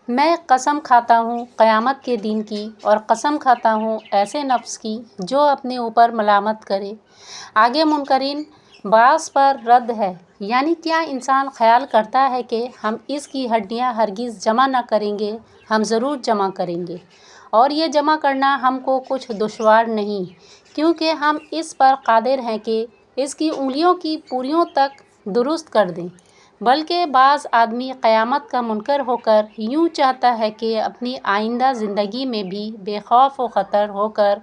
میں قسم کھاتا ہوں قیامت کے دن کی، اور قسم کھاتا ہوں ایسے نفس کی جو اپنے اوپر ملامت کرے۔ آگے منکرین بعض پر رد ہے، یعنی کیا انسان خیال کرتا ہے کہ ہم اس کی ہڈیاں ہرگز جمع نہ کریں گے؟ ہم ضرور جمع کریں گے، اور یہ جمع کرنا ہم کو کچھ دشوار نہیں، کیونکہ ہم اس پر قادر ہیں کہ اس کی انگلیوں کی پوریوں تک درست کر دیں۔ بلکہ بعض آدمی قیامت کا منکر ہو کر یوں چاہتا ہے کہ اپنی آئندہ زندگی میں بھی بے خوف و خطر ہو کر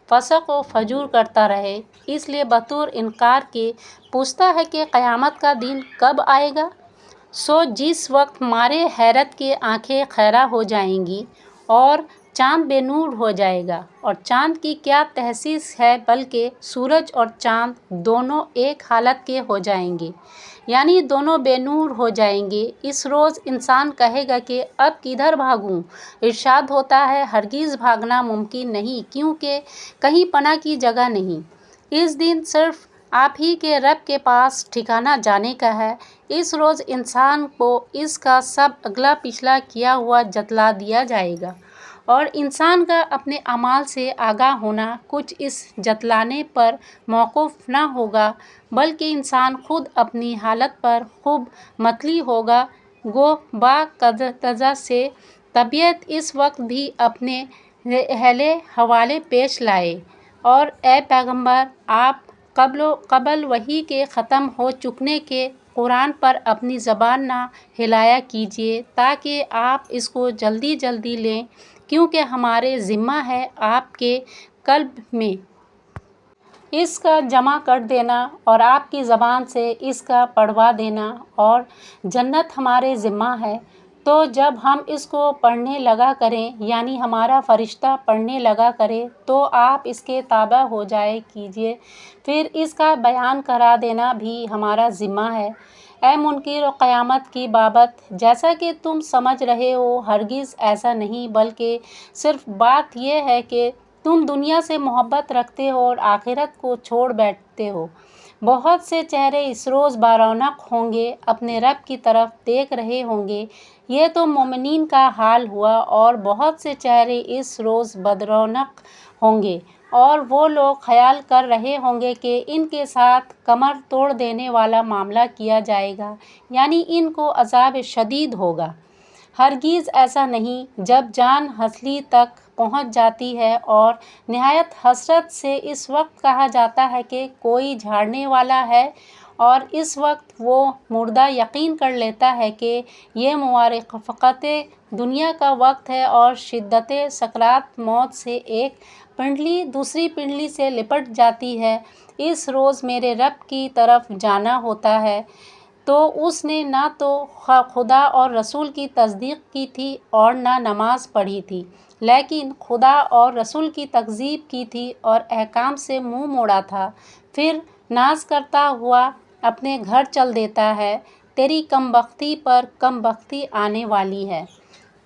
فسق و فجور کرتا رہے، اس لیے بطور انکار کے پوچھتا ہے کہ قیامت کا دن کب آئے گا؟ سو جس وقت مارے حیرت کے آنکھیں خیرہ ہو جائیں گی اور چاند بے نور ہو جائے گا۔ اور چاند کی کیا تحسیس ہے، بلکہ سورج اور چاند دونوں ایک حالت کے ہو جائیں گے، یعنی دونوں بے نور ہو جائیں گے۔ اس روز انسان کہے گا کہ اب کدھر بھاگوں؟ ارشاد ہوتا ہے ہرگز بھاگنا ممکن نہیں، کیونکہ کہیں پناہ کی جگہ نہیں۔ اس دن صرف آپ ہی کے رب کے پاس ٹھکانہ جانے کا ہے۔ اس روز انسان کو اس کا سب اگلا پچھلا کیا ہوا جتلا دیا جائے گا، اور انسان کا اپنے اعمال سے آگاہ ہونا کچھ اس جتلانے پر موقوف نہ ہوگا، بلکہ انسان خود اپنی حالت پر خوب مطلع ہوگا۔ گو باقاعدہ سے طبیعت اس وقت بھی اپنے اہل حوالے پیش لائے، اور اے پیغمبر آپ قبل وحی کے ختم ہو چکنے کے قرآن پر اپنی زبان نہ ہلایا کیجیے تاکہ آپ اس کو جلدی جلدی لیں، کیونکہ ہمارے ذمہ ہے آپ کے قلب میں اس کا جمع کر دینا اور آپ کی زبان سے اس کا پڑھوا دینا، اور جنت ہمارے ذمہ ہے۔ تو جب ہم اس کو پڑھنے لگا کریں، یعنی ہمارا فرشتہ پڑھنے لگا کرے، تو آپ اس کے تابع ہو جایا کیجیے، پھر اس کا بیان کرا دینا بھی ہمارا ذمہ ہے۔ اے منکر قیامت کی بابت، جیسا کہ تم سمجھ رہے ہو ہرگز ایسا نہیں، بلکہ صرف بات یہ ہے کہ تم دنیا سے محبت رکھتے ہو اور آخرت کو چھوڑ بیٹھتے ہو۔ بہت سے چہرے اس روز برونق ہوں گے، اپنے رب کی طرف دیکھ رہے ہوں گے، یہ تو مومنین کا حال ہوا، اور بہت سے چہرے اس روز بدرونق ہوں گے، اور وہ لوگ خیال کر رہے ہوں گے کہ ان کے ساتھ کمر توڑ دینے والا معاملہ کیا جائے گا، یعنی ان کو عذاب شدید ہوگا۔ ہرگز ایسا نہیں، جب جان ہتھیلی تک پہنچ جاتی ہے اور نہایت حسرت سے اس وقت کہا جاتا ہے کہ کوئی جھاڑنے والا ہے، اور اس وقت وہ مردہ یقین کر لیتا ہے کہ یہ مفارقت دنیا کا وقت ہے، اور شدت سکرات موت سے ایک پنڈلی دوسری پنڈلی سے لپٹ جاتی ہے۔ اس روز میرے رب کی طرف جانا ہوتا ہے، تو اس نے نہ تو خدا اور رسول کی تصدیق کی تھی اور نہ نماز پڑھی تھی، لیکن خدا اور رسول کی تکذیب کی تھی اور احکام سے منہ موڑا تھا، پھر ناز کرتا ہوا اپنے گھر چل دیتا ہے۔ تیری کم بختی پر کم بختی آنے والی ہے،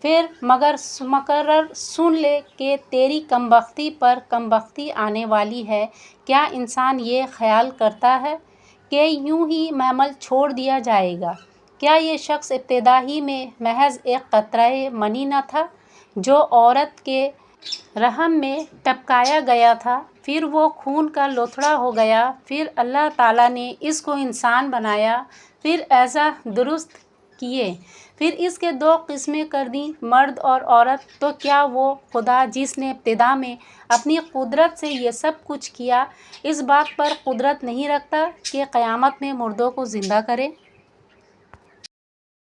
پھر مگر مقرر سن لے کہ تیری کم بختی پر کم بختی آنے والی ہے۔ کیا انسان یہ خیال کرتا ہے کہ یوں ہی محمل چھوڑ دیا جائے گا؟ کیا یہ شخص ابتدا ہی میں محض ایک قطرہ منی نہ تھا، جو عورت کے رحم میں ٹپکایا گیا تھا، پھر وہ خون کا لوتھڑا ہو گیا، پھر اللہ تعالیٰ نے اس کو انسان بنایا، پھر اعضاء درست کیے، پھر اس کے دو قسمیں کر دیں، مرد اور عورت؟ تو کیا وہ خدا جس نے ابتدا میں اپنی قدرت سے یہ سب کچھ کیا، اس بات پر قدرت نہیں رکھتا کہ قیامت میں مردوں کو زندہ کرے؟